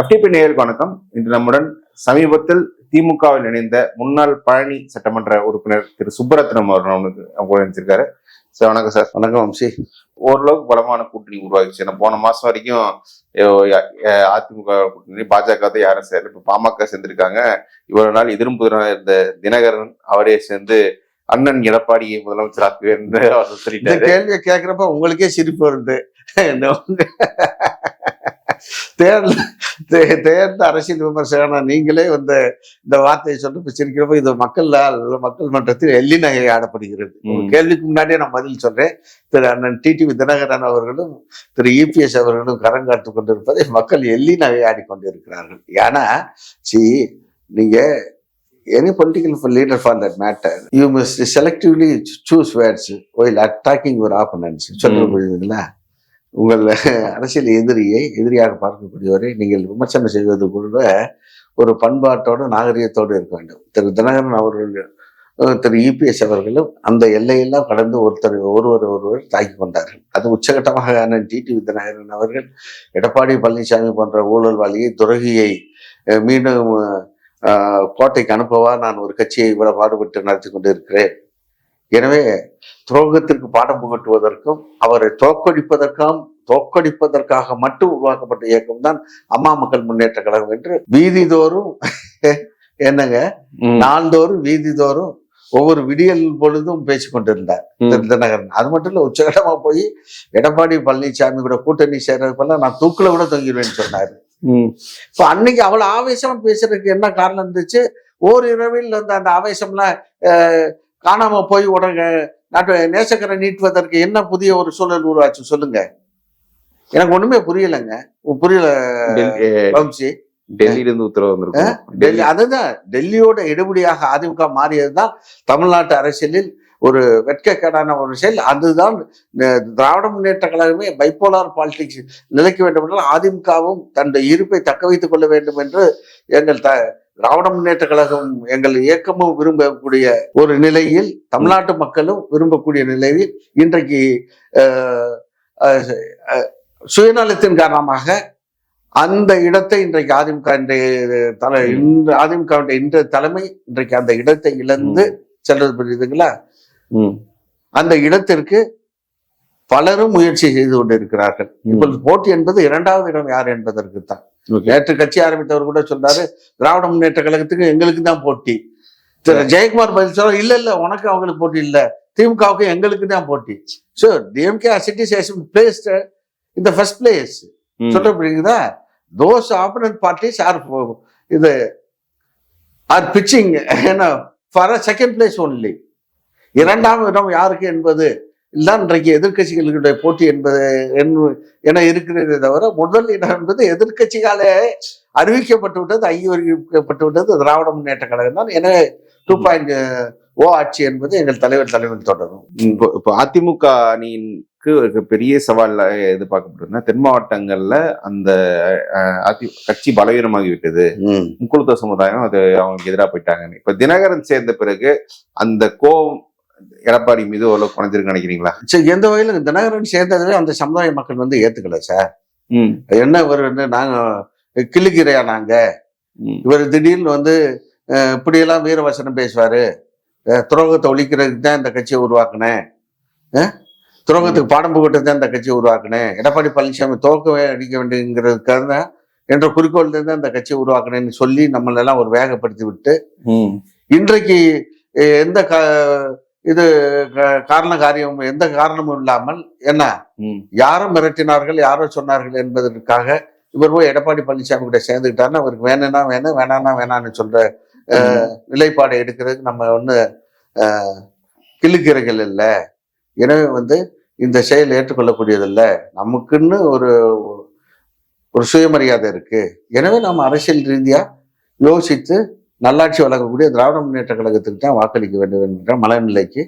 FTP நேயர்களுக்கு வணக்கம். இன்று நம்முடன் சமீபத்தில் திமுகவில் இணைந்த முன்னாள் பழனி சட்டமன்ற உறுப்பினர் திரு சுப்பரத்னம் அவர்கள் நினைச்சிருக்காரு. சார் வணக்கம். சார் வணக்கம் வம்சி. ஓரளவுக்கு பலமான கூட்டணி உருவாகிச்சு. ஏன்னா போன மாசம் வரைக்கும் அதிமுக கூட்டணி பாஜக தான் யாரும் சேரல. இப்ப பாமக சேர்ந்திருக்காங்க. இவ்வளவு நாள் எதிரும் புதிராக இருந்த தினகரன் அவரே சேர்ந்து அண்ணன் எடப்பாடியை முதலமைச்சர் ஆக்குவேன் அவர் சொல்லிட்டாரு. கேள்வியை கேட்கிறப்ப உங்களுக்கே சிரிப்பு வருது. தேர்ந்த அரசியல் விமர்சகனா நீங்களே இந்த வார்த்தையை சொல்லி சிரிக்கிறப்ப இது மக்கள் மன்றத்தில் எள்ளி நகை ஆடப்படுகிறது. கேள்விக்கு முன்னாடியே நான் பதில் சொல்றேன். திரு அண்ணன் டிடிவி தினகரன் அவர்களும் திரு இபிஎஸ் அவர்களும் கரங்காட்டு கொண்டிருப்பதை மக்கள் எள்ளி நகை ஆடிக்கொண்டிருக்கிறார்கள். ஏன்னா நீங்க any political leader for that matter, you must selectively choose words while attacking your opponents. சொல்ல புரியுதுங்களா? உங்கள் அரசியல் எதிரியாக பார்க்கக்கூடியவரை நீங்கள் விமர்சனம் செய்வது கூட ஒரு பண்பாட்டோடு நாகரிகத்தோடு இருக்க வேண்டும். திரு தினகரன் அவர்கள் திரு இபிஎஸ் அவர்களும் அந்த எல்லையெல்லாம் கடந்து ஒருவர் தாக்கி கொண்டார்கள். அது உச்சகட்டமாக அண்ணன் டிடிவி தினகரன் அவர்கள் எடப்பாடி பழனிசாமி போன்ற ஊழல்வாளியை துரோகியை மீண்டும் கோட்டைக்கு அனுப்பவா நான் ஒரு கட்சியை இவ்வளவு பாடுபட்டு நடத்தி கொண்டு இருக்கிறேன். எனவே துரோகத்திற்கு பாடம் புகட்டுவதற்கும் அவரை தோற்கடிப்பதற்காக மட்டும் உருவாக்கப்பட்ட இயக்கம் தான் அம்மா மக்கள் முன்னேற்ற கழகம் என்று வீதிதோறும் என்னங்க நாள்தோறும் வீதிதோறும் ஒவ்வொரு விடியல் பொழுதும் பேசிக் கொண்டிருந்தார் திரு தினகரன். அது மட்டும் இல்ல, உச்சகட்டமா போய் எடப்பாடி பழனிசாமி கூட கூட்டணி சேர்றதுப்பெல்லாம் நான் தூக்குல கூட தொங்கிடுவேன்னு சொன்னாரு. இப்ப அன்னைக்கு அவ்வளவு ஆவேசமா பேசுறதுக்கு என்ன காரணம் இருந்துச்சு? ஓரிரவில் அந்த ஆவேசம்லாம் காணாம போய் உடனே நாட்டு நேசக்கரை நீட்டுவதற்கு என்ன புதிய ஒரு சூழல் உருவாச்சு சொல்லுங்க. எனக்கு ஒண்ணுமே புரியலைங்க. புரியல வம்சி. டெல்லியிலிருந்து உத்தரவு வந்திருக்கும். டெல்லி அதுதான் டெல்லியோட எடுபடியாக அதிமுக மாறியதுதான் தமிழ்நாட்டு அரசியலில் ஒரு வெட்கக்கேடான ஒரு செயல். அதுதான் திராவிட முன்னேற்ற கழகமே பைப்போலார் பாலிடிக்ஸ் நிலைக்க வேண்டும் என்றால் அதிமுகவும் தன்னுடைய இருப்பை தக்க வைத்துக் கொள்ள வேண்டும் என்று எங்கள் திராவிட முன்னேற்ற கழகம் எங்கள் இயக்கமும் விரும்பக்கூடிய ஒரு நிலையில், தமிழ்நாட்டு மக்களும் விரும்பக்கூடிய நிலையில் இன்றைக்கு சுயநலத்தின் காரணமாக அந்த இடத்தை இன்றைக்கு அதிமுக இன்றைய தலைமை இன்றைக்கு அந்த இடத்தை இழந்து செல்வது புரியுதுங்களா? அந்த இடத்திற்கு பலரும் முயற்சி செய்து கொண்டிருக்கிறார்கள். இப்பொழுது போட்டி என்பது இரண்டாவது இடம் யார் என்பதற்கு தான். நேற்று கட்சி ஆரம்பித்தவர் கூட சொன்னாரு, திராவிட முன்னேற்ற கழகத்துக்கு எங்களுக்கு தான் போட்டி. திரு ஜெயக்குமார் பதில் சொல்ல, இல்ல உனக்கு அவங்களுக்கு போட்டி இல்ல, திமுகவுக்கு எங்களுக்கு தான் போட்டி. So DMK placed in the first place. சொல்ற புரியுதா? those opponent parties are pitching for a second place only. இரண்டாம் இடம் யாருக்கு என்பது இல்ல இன்றைக்கு எதிர்கட்சிகளுடைய போட்டி என்பது என இருக்கிறதே தவிர முதல் இடம் என்பது எதிர்கட்சிகளே அறிவிக்கப்பட்டு விட்டது, அங்கீகரிக்கப்பட்டு விட்டது திராவிட முன்னேற்ற கழகம் தான். எனவே 2.0 ஆட்சி என்பது எங்கள் தலைவர் தொடரும். இப்போ அதிமுக அணிக்கு பெரிய சவால் எதிர்பார்க்கப்பட்டிருந்தா தென் மாவட்டங்கள்ல அந்த கட்சி பலவீனமாகி விட்டது, முக்குழுத்த சமுதாயம் அது அவங்களுக்கு எதிராக போயிட்டாங்க. இப்ப தினகரன் சேர்ந்த பிறகு அந்த கோபம் எடப்பாடி மீது ஓரளவு குறைஞ்சிருக்கு நினைக்கிறீங்களா? சரி, எந்த வகையில தினகரன் சேர்ந்ததுவே அந்த சமுதாய மக்கள் ஏத்துக்கல சார். என்ன இவர் நாங்க கிள்ளுக்கிறையா நாங்க, இவர் திடீர்னு இப்படியெல்லாம் வீரவசனம் பேசுவாரு, துரோகத்தை ஒழிக்கிறதுக்கு தான் இந்த கட்சியை உருவாக்குனேன், துரோகத்துக்கு பாடம் புகட்டு தான் இந்த கட்சியை உருவாக்குனேன், எடப்பாடி பழனிசாமி தோக்கவே அடிக்க வேண்டியதுங்கிறதுக்காக என்ற குறிக்கோள் தான் இந்த கட்சியை உருவாக்குனேன்னு சொல்லி நம்மளெல்லாம் ஒரு வேகப்படுத்தி விட்டு இன்றைக்கு எந்த இது காரண காரியம் எந்த காரணமும் இல்லாமல் என்ன யாரும் மிரட்டினார்கள், யாரோ சொன்னார்கள் என்பதற்காக இவர் போய் எடப்பாடி பழனிசாமி கிட்ட சேர்ந்துக்கிட்டாருன்னா அவருக்கு வேணும்னா வேணும், வேணான்னா வேணான்னு சொல்ற நிலைப்பாடை எடுக்கிறதுக்கு நம்ம கிள்ளுக்கீரைகள் இல்லை. எனவே இந்த செயல் ஏற்றுக்கொள்ளக்கூடியதில்லை. நமக்குன்னு ஒரு சுயமரியாதை இருக்கு. எனவே நம்ம அரசியல் ரீதியா யோசித்து நல்லாட்சி வழங்கக்கூடிய திராவிட முன்னேற்ற கழகத்துக்கு தான் வாக்களிக்க வேண்டும் என்கிற மனநிலைக்கு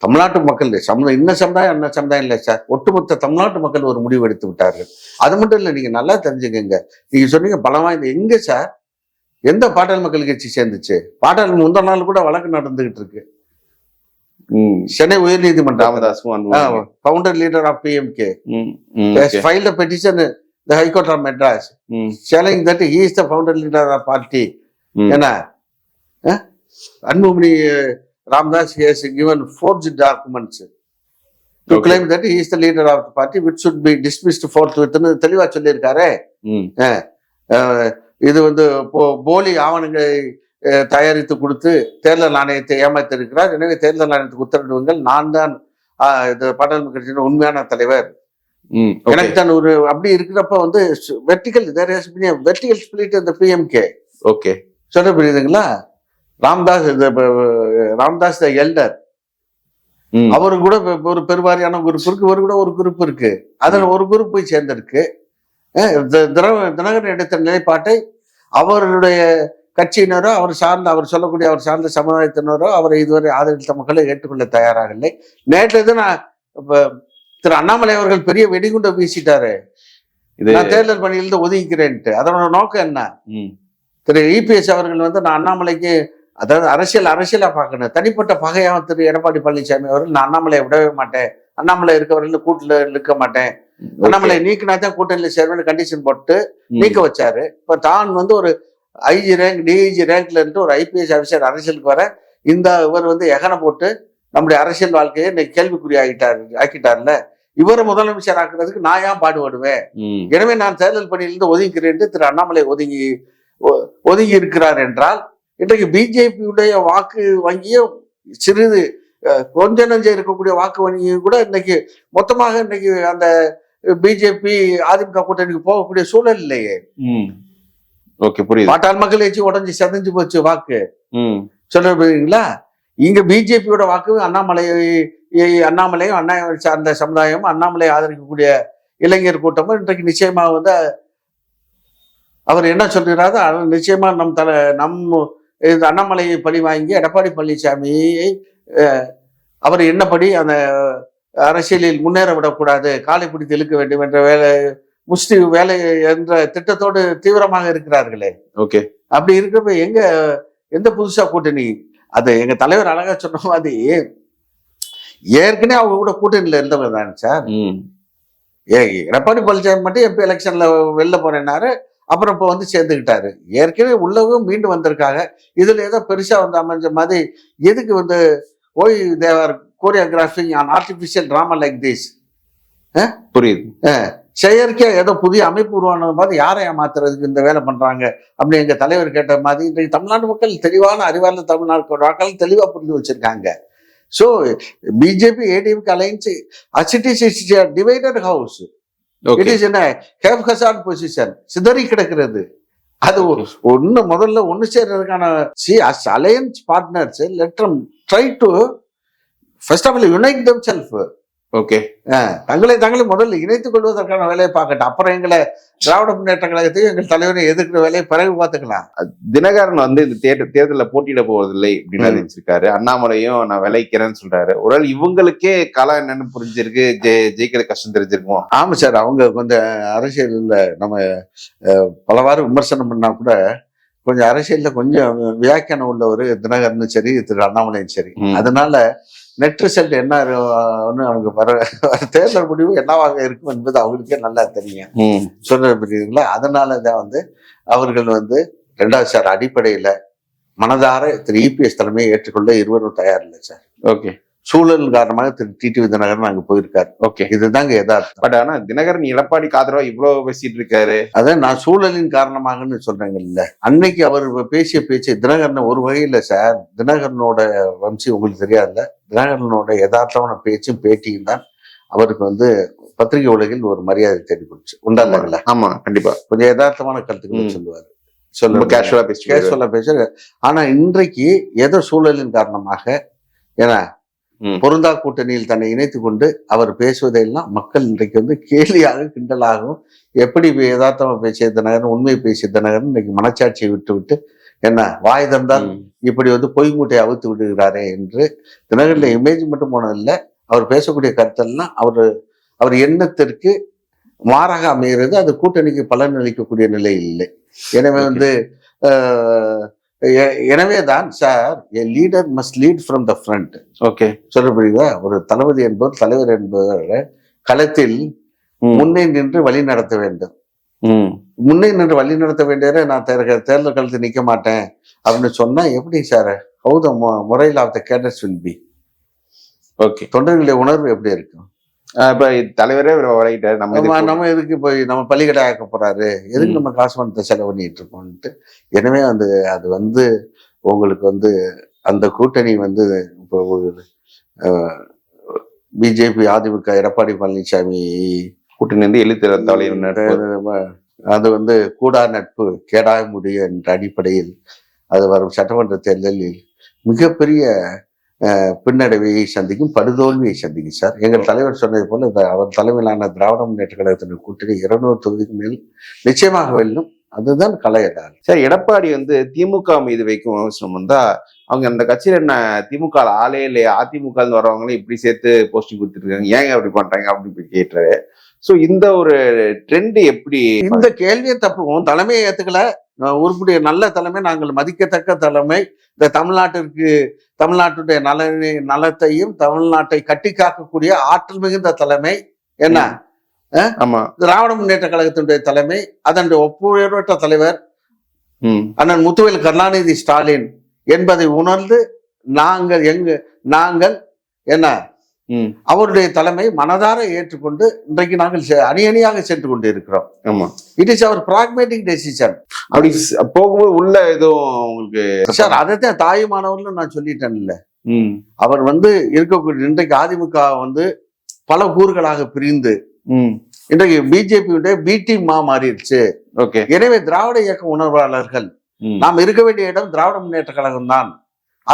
தமிழ்நாட்டு மக்கள் இன்ன சமுதாயம் அண்ணா சமுதாயம் இல்லை சார், ஒட்டுமொத்த தமிழ்நாட்டு மக்கள் ஒரு முடிவு எடுத்து விட்டார்கள். அது மட்டும் இல்லை, நீங்க நல்லா தெரிஞ்சுக்கங்க. நீங்க சொன்னீங்க பலம் வாய்ந்த எங்க சார், எந்த பாட்டாளி மக்கள் கட்சி சேர்ந்துச்சு? பாட்டாளி முந்தா நாள் கூட வழக்கு நடந்துகிட்டு இருக்கு. சென்னை உயர்நீதிமன்றம், Ramadoss founder leader of PMK, has filed a petition the High Court of Madras, telling that he is the founder leader of the party. ஏன்னா Anbumani Ramadoss has given forged documents to claim that he is the leader of the party, which should be dismissed forthwith. தெளிவா சொல்லியிருக்காரு. இது வந்து போலி ஆவணங்களை தயாரித்து கொடுத்து தேர்தல் ஆணையத்தை ஏமாத்திருக்கிறார். எனவே தேர்தல் ஆணையத்துக்கு உத்தரவிடுங்கள், நான் தான் இது பாட்டாளி கட்சியின் உண்மையான தலைவர். எனக்கு தான் ஒரு அப்படி இருக்கிறப்ப வந்து வெர்டிகல் வெர்டிகல் ஸ்பிளிட் இந்த பிஎம்கே. ஓகே, சொல்ல புரியுதுங்களா? ராம்தாஸ் த எல்டர், அவரு கூட ஒரு பெருவாரியான குரூப் இருக்கு, இவரு கூட ஒரு குரூப் இருக்கு. அதுல ஒரு குரூப் போய் சேர்ந்திருக்கு. தினகரன் எடுத்த நிலைப்பாட்டை அவருடைய கட்சியினரோ அவர் சார்ந்த சமுதாயத்தினரோ அவரை இதுவரை ஆதரித்த மக்களை ஏற்றுக்கொள்ள தயாராக இல்லை. நேற்று நான் திரு அண்ணாமலை அவர்கள் பெரிய வெடிகுண்டை வீசிட்டாரு, நான் தேர்தல் பணியிலிருந்து ஒதுங்கிக்கிறேன்ட்டு. அதனோட நோக்கம் என்ன? திரு இபிஎஸ் அவர்கள் வந்து நான் அண்ணாமலைக்கு, அதாவது அரசியலா பார்க்கணும், தனிப்பட்ட பகையாக திரு எடப்பாடி பழனிசாமி அவர்கள் நான் அண்ணாமலையை விடவே மாட்டேன், அண்ணாமலை இருக்கவர்கள் கூட்டுல இருக்க மாட்டேன், அண்ணாமலை நீக்கினா தான் கூட்டணியில சேர்வேன்னு கண்டிஷன் போட்டு நீக்க வச்சாரு. இப்ப தான் வந்து ஒரு ஐஜி ரேங்க் டிஐஜி ரேங்க்ல இருந்து ஒரு ஐபிஎஸ் ஆஃபீஸர் அரசியலுக்கு வர இவர் வந்து எகனை போட்டு நம்முடைய அரசியல் வாழ்க்கையை இன்னைக்கு கேள்விக்குறி ஆக்கிட்டார்ல. இவரை முதலமைச்சர் ஆக்குறதுக்கு நான் ஏன் பாடுபடுவேன்? எனவே நான் தேர்தல் பணியிலிருந்து ஒதுங்கிறேன் திரு அண்ணாமலை ஒதுங்கி இருக்கிறார் என்றால், இன்றைக்கு பிஜேபியுடைய வாக்கு வங்கியும் சிறிது கொஞ்ச நஞ்சம் இருக்கக்கூடிய வாக்கு வங்கியும் கூட இன்னைக்கு மொத்தமாக இன்னைக்கு அந்த பிஜேபி அதிமுக கூட்டணிக்கு போகக்கூடிய சூழல் இல்லையே. ஓகே, புரியுது. பாட்டாள் மக்கள் கட்சி உடஞ்சி செதஞ்சு போச்சு வாக்கு. சொல்ல புரியுதுங்களா? இங்க பிஜேபியோட வாக்கு அண்ணாமலையும் அண்ணா சார்ந்த சமுதாயமும் அண்ணாமலை ஆதரிக்கக்கூடிய இளைஞர் கூட்டமும் இன்றைக்கு நிச்சயமாக வந்து அவர் என்ன சொல்றாரு, நிச்சயமா நம் அண்ணாமலையை பழி வாங்கி எடப்பாடி பழனிசாமியை அவர் என்னப்படி அந்த அரசியலில் முன்னேற விடக்கூடாது, காலை பிடித்து இழுக்க வேண்டும் என்ற வேலை என்ற திட்டத்தோடு தீவிரமாக இருக்கிறார்களே. ஓகே, அப்படி இருக்கிறப்ப எந்த புதுசா கூட்டணி? அது எங்க தலைவர் அழகா சொன்ன மாதிரி ஏற்கனவே அவங்க கூட கூட்டணியில இருந்தவங்க தானே சார். எடப்பாடி பழனிசாமி மட்டும் எம்பி எலெக்ஷன்ல வெளில போறேன்னாரு, அப்புறம் இப்போ வந்து சேர்ந்துக்கிட்டாரு. ஏற்கனவே உள்ளவும் மீண்டு வந்திருக்காங்க. இதுல ஏதோ பெருசா வந்து அமைஞ்ச மாதிரி எதுக்கு வந்து why they're choreographing an artificial drama like this? புரியுது. செயற்கையா ஏதோ புதிய அமைப்பு உருவானது மாதிரி யாரை ஏமாத்துறதுக்கு இந்த வேலை பண்றாங்க அப்படின்னு எங்க தலைவர் கேட்ட மாதிரி இன்றைக்கு தமிழ்நாட்டு மக்கள் தெளிவான அறிவார்ந்த தமிழ்நாட்டு மக்கள் தெளிவா புரிஞ்சு வச்சிருக்காங்க. So BJP ADMK alliance divided house, it is என்ன கேப்கசான் பொசிஷன், சிதறி கிடக்கிறது. அது முதல்ல ஒன்னு சேர்றதுக்கான alliance partners let them try to first of all unite themselves. Okay, தங்களை முதல்ல இணைத்துக் கொள்வதற்கான வேலையை பார்க்கட்டும், அப்புறம் எங்களை திராவிட முன்னேற்ற கழகத்தையும் எங்கள் தலைவரை எதிர்க்கிற வேலையை பிறகு பார்த்துக்கலாம். தினகரன் வந்து இந்த தேர்தலில் போட்டியிட போவதில்லை அப்படின்னு அறிவிச்சிருக்காரு. அண்ணாமலையும் நான் விளைக்கிறேன்னு சொல்றாரு. ஒரு இவங்களுக்கே களம் என்னன்னு புரிஞ்சிருக்கு, ஜெயிக்கிற கஷ்டம் தெரிஞ்சிருக்கும். ஆமா சார், அவங்க கொஞ்சம் அரசியல்ல நம்ம பலவாறு விமர்சனம் பண்ணா கூட கொஞ்சம் அரசியல்ல கொஞ்சம் வியாக்கியானம் உள்ளவர் தினகரனும் சரி திரு அண்ணாமலையும் சரி. அதனால நெட் ரிசல்ட் என்ன அவங்க தேர்தல் முடிவு என்னவாக இருக்கும் என்பது அவங்களுக்கே நல்லா தெரியும். சொல்றது புரியுதுங்களா? அதனாலதான் வந்து அவர்கள் வந்து 2வது சார் அடிப்படையில மனதார திரு இபிஎஸ் தலைமையை ஏற்றுக்கொள்ள இருவரும் தயார் இல்லை சார். ஓகே, சூழல் காரணமாக திரு டிடிவி தினகரன் அங்க போயிருக்காரு. ஓகே, இதுதாங்க யதார்த்தம். பட் ஆனா தினகரன் எடப்பாடிக்கு ஆதரவா இவ்வளவு பேசிட்டு இருக்காரு. அதான் நான் சூழலின் காரணமாகன்னு சொல்றேங்க. இல்ல அன்னைக்கு அவர் பேசிய பேச்சு தினகரன் ஒரு வகையில சார், தினகரனோட வம்சி உங்களுக்கு தெரியாதுல்ல, தினகரனோட யதார்த்தமான பேச்சும் பேட்டியும் தான் அவருக்கு வந்து பத்திரிகை உலகில் ஒரு மரியாதை தேடி கொடுச்சு. உண்டாங்கல்ல? ஆமா, கண்டிப்பா. கொஞ்சம் யதார்த்தமான கருத்துக்களை சொல்லுவாரு, கேஷுவலா பேசுற. ஆனா இன்றைக்கு ஏதோ சூழலின் காரணமாக, ஏன்னா பொருந்தா கூட்டணியில் தன்னை இணைத்து கொண்டு அவர் பேசுவதையெல்லாம் மக்கள் இன்றைக்கு வந்து கேலியாக கிண்டலாகவும், எப்படி யதார்த்தமா பேசிய தினகரன், உண்மையை பேசிய தினகரன் இன்னைக்கு மனச்சாட்சியை விட்டு என்ன வாய் தந்தால் இப்படி வந்து பொய் மூட்டையை அவுத்து விடுகிறாரே என்று தினகரன் இமேஜ் மட்டும் போனதில்லை, அவர் பேசக்கூடிய கருத்தெல்லாம் அவர் எண்ணத்திற்கு மாறாக அமைகிறது. அது கூட்டணிக்கு பலன் அளிக்கக்கூடிய நிலை இல்லை. எனவே வந்து எனவேதான் sir, a leader must lead from the front. Okay, சொல்ல புரியுதா? ஒரு தளபதி என்பவர், தலைவர் என்பவர் களத்தில் முன்னே நின்று வழி நடத்த வேண்டும். முன்னே நின்று வழி நடத்த வேண்டியவரை நான் தேர்தல் களத்தில் நிக்க மாட்டேன் அப்படின்னு சொன்னா எப்படி சார்? ஹவு த முறையில் of the cadres will be? Okay, தொண்டர்களுடைய உணர்வு எப்படி இருக்கும்? இப்ப தலைவரே வரையிட்டாரு, நம்ம எதுக்கு போய் நம்ம பள்ளிக்கடை ஆக்க போறாரு, எதுக்கு நம்ம காசு பணத்தை செலவு பண்ணிட்டு இருக்கோம்ட்டு. எனவே அது வந்து உங்களுக்கு வந்து அந்த கூட்டணி வந்து இப்போ பிஜேபி, அதிமுக, எடப்பாடி பழனிசாமி கூட்டணி வந்து எழுத்து அது வந்து கூடா நட்பு கேடா முடியும் என்ற அடிப்படையில் அது வரும் சட்டமன்ற தேர்தலில் மிகப்பெரிய பின்னடைவையை சந்திக்கும், படுதோல்வியை சந்திக்கும் சார். எங்கள் தலைவர் சொன்னது போல அவர் தலைமையிலான திராவிட முன்னேற்ற கழகத்தின் கூட்டணி 200 தொகுதிக்கு மேல் நிச்சயமாக வெல்லும். அதுதான் கலையதான் சார். எடப்பாடி வந்து திமுக மீது வைக்கும் விமர்சனம் வந்தா, அவங்க அந்த கட்சியில என்ன திமுக ஆளே இல்லையா, அதிமுக வரவங்களும் இப்படி சேர்த்து போஸ்டிங் கொடுத்துருக்காங்க, ஏங்க அப்படி பண்றாங்க அப்படின்னு போய் கேட்டாரு. சோ இந்த ஒரு ட்ரெண்ட் எப்படி? இந்த கேள்வியை தப்பும் தலைமையை ஏத்துக்கல. உருப்படிய நல்ல தலைமை, நாங்கள் மதிக்கத்தக்க தலைமை, இந்த தமிழ்நாட்டுடைய நலத்தையும் தமிழ்நாட்டை கட்டி காக்கக்கூடிய ஆற்றல் மிகுந்த தலைமை என்ன திராவிட முன்னேற்ற கழகத்தினுடைய தலைமை, அதனுடைய ஒப்புயர்வற்ற தலைவர் அண்ணன் முத்துவேல் கருணாநிதி ஸ்டாலின் என்பதை உணர்ந்து நாங்கள் என்ன அவருடைய தலைமை மனதார ஏற்றுக்கொண்டு இன்றைக்கு நாங்கள் அணியாக சென்று கொண்டு இருக்கிறோம். It is our pragmatic decision. அப்படி போகும்போது உள்ள எதுவும் உங்களுக்கு சார் அதைத்தான் தாயுமானவர்னு நான் சொல்லிட்டேன் இல்ல. அவர் வந்து இருக்கக்கூடிய இன்றைக்கு அதிமுக வந்து பல கூறுகளாக பிரிந்து இன்றைக்கு பிஜேபியுடைய பி டீமா மாறிடுச்சு. எனவே திராவிட இயக்க உணர்வாளர்கள் நாம் இருக்க வேண்டிய இடம் திராவிட முன்னேற்ற கழகம் தான்,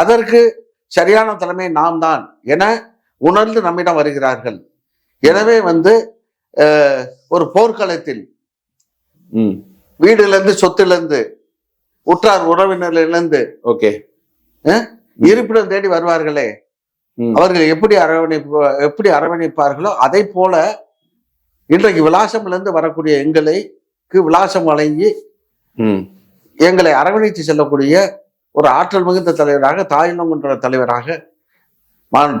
அதற்கு சரியான தலைமை நாம் தான் என உணர்ந்து நம்மிடம் வருகிறார்கள். எனவே வந்து ஒரு போர்க்களத்தில் வீடுல சொத்திலிருந்து உற்றார் உறவினரிலிருந்து இருப்பிடம் தேடி வருவார்களே, அவர்கள் எப்படி அரவணைப்பார்களோ அதை போல இன்றைக்கு விலாசம்ல வரக்கூடிய எங்களுக்கு விலாசம் வழங்கி எங்களை அரவணைத்து செல்லக்கூடிய ஒரு ஆற்றல் மிகுந்த தலைவராக, தாயினம் என்ற தலைவராக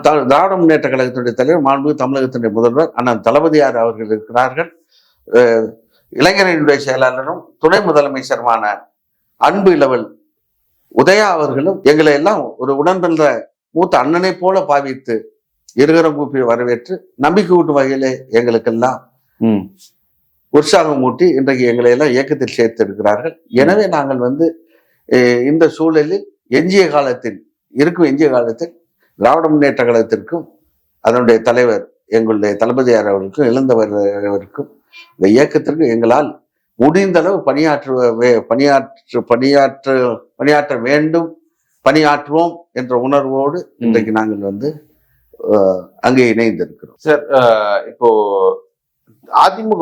திராவிட முன்னேற்ற கழகத்தினுடைய தலைவர், மாண்புமிகு தமிழகத்தினுடைய முதல்வர் அண்ணன் தளபதியார் அவர்கள் இருக்கிறார்கள். இளைஞரனுடைய செயலாளரும் துணை முதலமைச்சருமான அன்பு இளவல் உதயா அவர்களும் எங்களை எல்லாம் ஒரு உடன்பிறந்த மூத்த அண்ணனை போல பாவித்து இருகரம் கூப்பி வரவேற்று நம்பிக்கை ஊட்டும் வகையிலே எங்களுக்கெல்லாம் உற்சாகம் ஊட்டி இன்றைக்கு எங்களை எல்லாம் இயக்கத்தில் சேர்த்து இருக்கிறார்கள். எனவே நாங்கள் வந்து இந்த சூழலில் எஞ்சிய காலத்தில் திராவிட முன்னேற்ற கழகத்திற்கும் அதனுடைய தலைவர் எங்களுடைய தளபதியார் அவர்களுக்கும் இழந்தவர்களுக்கும் இந்த இயக்கத்திற்கு எங்களால் முடிந்த அளவு பணியாற்ற வேண்டும், பணியாற்றுவோம் என்ற உணர்வோடு இன்றைக்கு நாங்கள் வந்து அங்கே இணைந்திருக்கிறோம். சார், இப்போ அதிமுக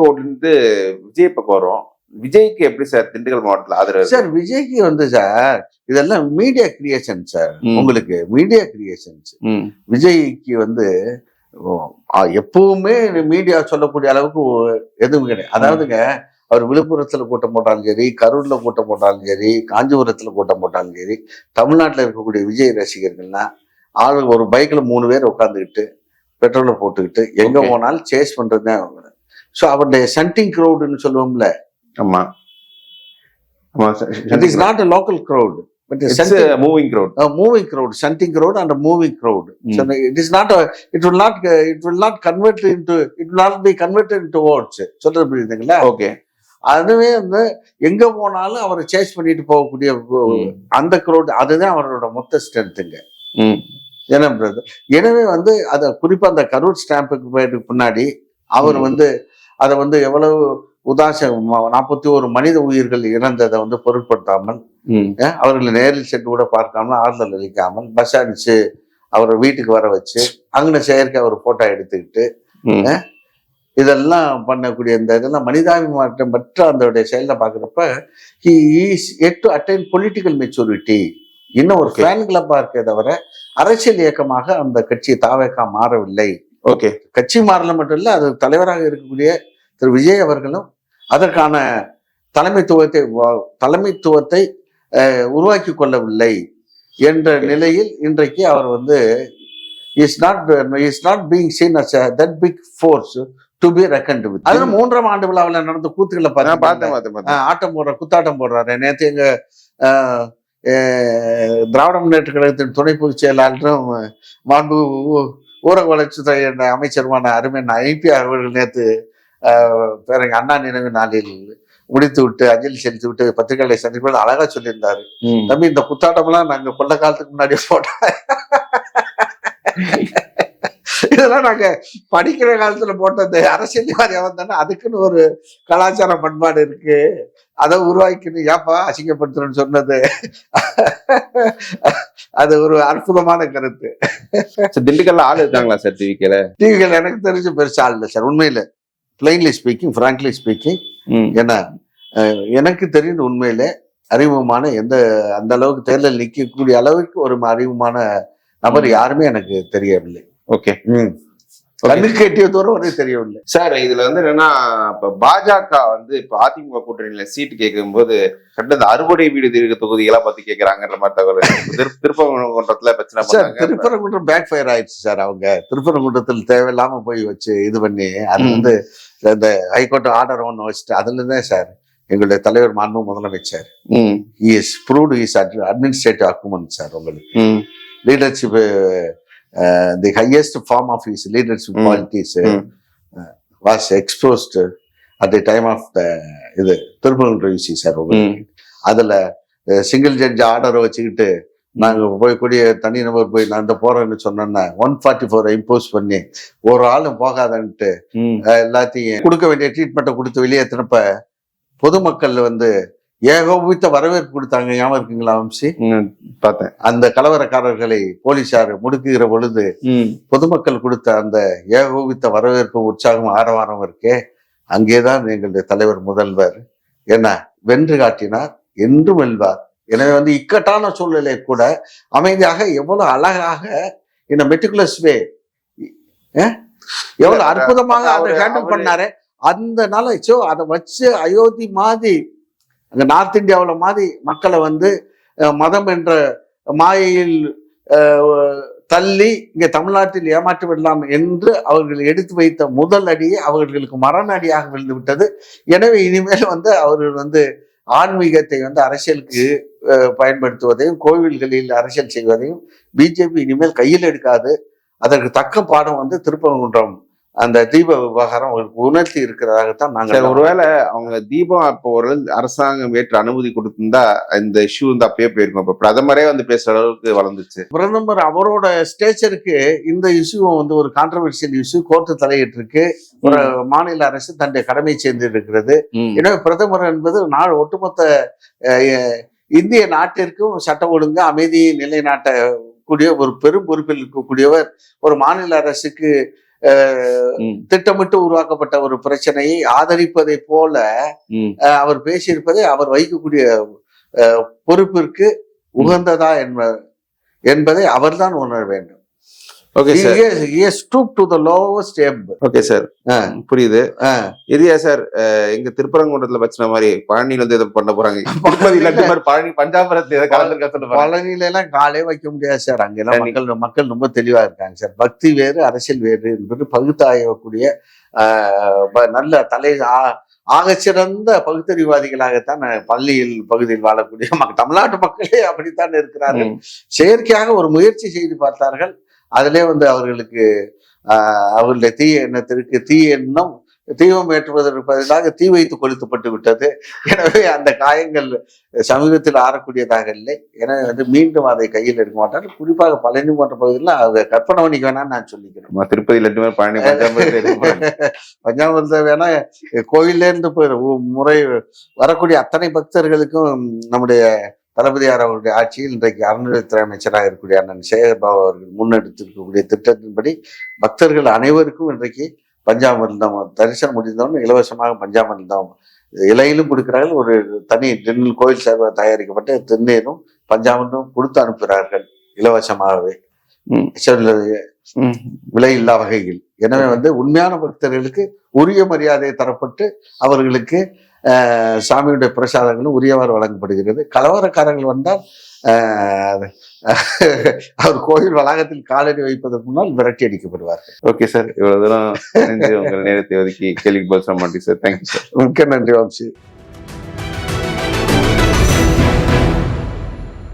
விஜய் பக்கம் வரும். விஜய்க்கு எப்படி சார் திண்டுக்கல் மாவட்டத்தில் ஆதரவு? சார் விஜய்க்கு வந்து சார் இதெல்லாம் மீடியா கிரியேஷன் சார், உங்களுக்கு மீடியா கிரியேஷன்ஸ். விஜய்க்கு வந்து எப்பவுமே மீடியா சொல்லக்கூடிய அளவுக்கு எதுவும் கிடையாது. அதாவதுங்க அவர் விழுப்புரத்துல கூட்டம் போட்டாலும் சரி, கரூர்ல கூட்டம் போட்டாலும் சரி, காஞ்சிபுரத்துல கூட்டம் போட்டாலும் சரி, தமிழ்நாட்டில் இருக்கக்கூடிய விஜய் ரசிகர்கள்னா ஆளு ஒரு பைக்ல 3 பேர் உட்காந்துக்கிட்டு பெட்ரோலை போட்டுக்கிட்டு எங்க போனாலும் சேஸ் பண்றதுதான் அவங்க. ஸோ அவருடைய சண்டிங் க்ரௌடுன்னு சொல்லுவோம்ல, it is not a local crowd, but it's a moving crowd, shunting crowd and a moving crowd. So it will not be converted into votes. சொல்றது புரியுதுங்களா? அதுவே வந்து எங்க போனாலும் அவரை சேஸ் பண்ணிட்டு போகக்கூடிய அந்த crowd, அதுதான் அவரோட மொத்த ஸ்ட்ரென்த்துங்க. எனவே வந்து அதை குறிப்பா அந்த கரூர் ஸ்டாம்புக்கு பின்னாடி அவர் வந்து அதை வந்து எவ்வளவு உதாசம் 41 மனித உயிர்கள் இறந்ததை வந்து பொருட்படுத்தாமல், அவர்களை நேரில் சென்று கூட பார்க்காமல், ஆறுதல் அளிக்காமல், பஸ் அடிச்சு அவரை வீட்டுக்கு வர வச்சு அங்கே செயற்கை அவர் போட்டோ எடுத்துக்கிட்டு இதெல்லாம் பண்ணக்கூடிய இதெல்லாம் மனிதாபிமானம் மற்ற அந்த செயலை பார்க்குறப்ப he is yet to attain political maturity. இன்னும் ஒரு ஃபேன் கிளப்பா இருக்கே தவிர அரசியல் இயக்கமாக அந்த கட்சி தாவேக்கா மாறவில்லை. கட்சி மாறல மட்டும் இல்ல, அது தலைவராக இருக்கக்கூடிய திரு விஜய் அவர்களும் அதற்கான தலைமைத்துவத்தை உருவாக்கி கொள்ளவில்லை என்ற நிலையில் இன்றைக்கு அவர் வந்து is not being seen as that big force to be reckoned with. அதுல 3ஆம் ஆண்டு விழாவில் நடந்த கூத்துக்களை பார்த்தேன். ஆட்டம் குத்தாட்டம் போடுறாரு. நேற்று எங்க திராவிட முன்னேற்ற கழகத்தின் துணை பொதுச் செயலாளரும் மாண்பு ஊரக வளர்ச்சித்துறை என்ற அமைச்சருமான அருமை ஐபி அவர்கள் நேற்று பேரங்க அண்ணா நினைவு நாளில் முடித்து விட்டு அஞ்சலி செலுத்தி விட்டு பத்திரிகைகளை சந்திப்பது அழகா சொல்லியிருந்தாரு. தம்பி, இந்த குத்தாட்டம் எல்லாம் நாங்க கொள்ள காலத்துக்கு முன்னாடியே போட்டோம். இதெல்லாம் நாங்க படிக்கிற காலத்துல போட்டது. அரசியல்வாதியா வந்தானே அதுக்குன்னு ஒரு கலாச்சார பண்பாடு இருக்கு, அதை உருவாக்கின்னு ஏப்பா அசிங்கப்படுத்தணும்னு சொன்னது அது ஒரு அற்புதமான கருத்து. திண்டுக்கல்ல ஆள் இருக்காங்களா சார் டிவிக்கல? டிவிக்கல எனக்கு தெரிஞ்சு பெருசா ஆள் இல்லை சார் உண்மையில. பிளைன்லி ஸ்பீக்கிங், ஃப்ராங்க்லி ஸ்பீக்கிங், ஏன்னா எனக்கு தெரிந்த உண்மையில அறிமுகமான அந்த அளவுக்கு தேர்தல் நிற்கக்கூடிய அளவுக்கு ஒரு அறிமுகமான நபர் யாருமே எனக்கு தெரியவில்லை. ஓகே, கண்ணுக்கு எட்டிய தூரம் வரை தெரியவில்லை சார். இதுல வந்து என்னன்னா, இப்ப பாஜக வந்து இப்ப அதிமுக கூட்டணியில சீட்டு கேட்கும் போது கட்ட அறுவடை வீடு இருக்க தொகுதிகளா பத்தி கேட்கறாங்கன்ற மாதிரி தகவல் திருப்பரங்குன்றத்துல பிரச்சனை பண்ணாங்க. திருப்பரங்குன்றம் பேக் ஃபயர் ஆயிடுச்சு சார். அவங்க திருப்பரங்குன்றத்தில் தேவையில்லாம போய் வச்சு இது பண்ணி அது வந்து இந்த ஹைகோர்ட் ஆர்டர் ஒன்று வச்சுட்டு அதுல இருந்தே சார் எங்களுடைய தலைவர் மாண்பு முதலமைச்சர் is proved is administrative acumen sir. உங்களுக்கு leadership, the highest form of his leadership qualities was exposed at the time of the இது திருப்பரங்குன்றம் யூசி சார். உங்களுக்கு அதுல சிங்கிள் ஜட்ஜ் ஆர்டரை வச்சுக்கிட்டு நாங்க போய் கூடிய தனி நபர் போய் நான் இந்த போறேன்னு சொன்னேன்னா 144 இம்போஸ் பண்ணி ஒரு ஆளும் போகாதன்ட்டு எல்லாத்தையும் கொடுக்க வேண்டிய ட்ரீட்மெண்ட்டை கொடுத்து வெளியேற்றினப்ப பொதுமக்கள் வந்து ஏகோபித்த வரவேற்பு கொடுத்தாங்க. ஞாபகம் இருக்குங்களா வம்சி? பார்த்தேன். அந்த கலவரக்காரர்களை போலீசார் முடுக்குகிற பொழுது பொதுமக்கள் கொடுத்த அந்த ஏகோபித்த வரவேற்பு, உற்சாகம், ஆரவாரம் இருக்கே, அங்கேதான் எங்களுடைய தலைவர் முதல்வர் என்ன வென்று காட்டினார், என்றும் வெல்வார். எனவே வந்து இக்கட்டான சூழ்நிலை கூட அமைதியாக எவ்வளவு அழகாக இந்த மெட்டிகுலஸ் வே எவ்வளவு அற்புதமாக அதை ஹேண்டில் பண்ணாரு. அந்த நாளை அதை வச்சு அயோத்தி மாதிரி அங்க நார்த் இந்தியாவில் மாதிரி மக்களை வந்து மதம் என்ற மாயையில் தள்ளி இங்க தமிழ்நாட்டில் ஏமாற்றி விடலாம் என்று அவர்கள் எடுத்து வைத்த முதல் அடியே அவர்களுக்கு மரண அடியாக விழுந்து விட்டது. எனவே இனிமேல் வந்து அவர்கள் வந்து ஆன்மீகத்தை வந்து அரசியலுக்கு பயன்படுத்துவதையும் கோவில்களில் அரசியல் செய்வதையும் பிஜேபி இனிமேல் கையில் எடுக்காது. அதற்கு தக்க பாடம் வந்து திருப்பரங்குன்றம் அந்த தீப விவகாரம் அவங்களுக்கு உணர்த்தி இருக்கிறதாகத்தான் நாங்கள். ஒருவேளை அவங்க தீபம் அப்போ ஒரு அரசாங்கம் ஏற்று அனுமதி கொடுத்திருந்தா இந்த இஷ்யூ வந்து அப்பயே போயிருக்கும். இப்ப பிரதமரே வந்து பேசுற அளவுக்கு வளர்ந்துச்சு. பிரதமர் அவரோட ஸ்டேச்சருக்கு இந்த இஷ்யூ வந்து ஒரு கான்ட்ரவர்சியல் இஷ்யூ, கோர்ட்டு தலையிட்டு இருக்கு. ஒரு மாநில அரசு தன்னுடைய கடமை சேர்ந்து இருக்கிறது. எனவே பிரதமர் என்பது ஒட்டுமொத்த இந்திய நாட்டிற்கும் சட்ட ஒழுங்கு அமைதியை நிலைநாட்டக்கூடிய ஒரு பெரும் பொறுப்பில் இருக்கக்கூடியவர். ஒரு மாநில அரசுக்கு திட்டமிட்டு உருவாக்கப்பட்ட ஒரு பிரச்சனையை ஆதரிப்பதை போல அவர் பேசியிருப்பதை அவர் வைக்கக்கூடிய பொறுப்பிற்கு உகந்ததா என்பதை அவர்தான் உணர வேண்டும். Okay sir. He has stooped to the lowest ebb. Okay sir, புரியுது. இதுயா சார் எங்க திருப்பரங்குன்றத்துல பிரச்சனை மாதிரி பழனியில வந்து இதை பண்ண போறாங்க. பழனி பஞ்சாபரத்துல பழனியில எல்லாம் காலே வைக்க முடியாது சார். அங்கெல்லாம் மக்கள் ரொம்ப தெளிவா இருக்காங்க சார். பக்தி வேறு அரசியல் வேறு என்பது பகுத்தாயக்கூடிய நல்ல ஆகச்சிறந்த பகுத்தறிவாதிகளாகத்தான் பள்ளியில் பகுதியில் வாழக்கூடிய தமிழ்நாட்டு மக்களே அப்படித்தான் இருக்கிறார்கள். செயற்கையாக ஒரு முயற்சி செய்து பார்த்தார்கள். அதிலே வந்து அவர்களுக்கு அவர்களுடைய தீய எண்ணத்திற்கு தீய எண்ணம் தீபம் ஏற்றுவதற்கு பதிலாக தீ வைத்து கொளுத்தப்பட்டு விட்டது. எனவே அந்த காயங்கள் சமீபத்தில் ஆறக்கூடியதாக இல்லை. எனவே வந்து மீண்டும் அதை கையில் எடுக்க மாட்டார்கள். குறிப்பாக பழனி போன்ற பகுதியில் அவங்க கற்பனை பண்ணிக்க வேணாம்னு நான் சொல்லிக்கிறேன். திருப்பதி லட்டு பழனி பஞ்சாபத்தை வேணா கோயிலே இருந்து முறை வரக்கூடிய அத்தனை பக்தர்களுக்கும் நம்முடைய தளபதியார் அவருடைய ஆட்சியில் இன்றைக்கு அறநிலையத்துறை அமைச்சராக இருக்கக்கூடிய அண்ணன் சேகர்பாபு அவர்கள் முன்னெடுத்திருக்கக்கூடிய திட்டத்தின்படி பக்தர்கள் அனைவருக்கும் இன்றைக்கு பஞ்சாமிர்தம் தரிசனம் முடிந்தவன் இலவசமாக பஞ்சாமிர்தம் இலையிலும் கொடுக்கிறார்கள். ஒரு தனி திண்ணில் கோயில் சார்பாக தயாரிக்கப்பட்ட திண்ணீரும் பஞ்சாமிர்தம் கொடுத்து அனுப்புகிறார்கள் இலவசமாகவே, விலை இல்லா வகையில். எனவே வந்து உண்மையான பக்தர்களுக்கு உரிய மரியாதை தரப்பட்டு அவர்களுக்கு சாமியுடைய பிரசாதங்களும் உரியவாறு வழங்கப்படுகிறது. கலவரக்காரர்கள் வந்தால் அவர் கோயில் வளாகத்தில் காலடி வைப்பதற்கு முன்னால் விரட்டி அடிக்கப்படுவார்கள். ஓகே சார், இவ்வளவு தூரம் உங்கள் நேரத்தை ஒதுக்கி கேள்விக்கு பதில் சொல்ல மாட்டேங்க சார். Thank you sir. மிக்க நன்றி வம்சி.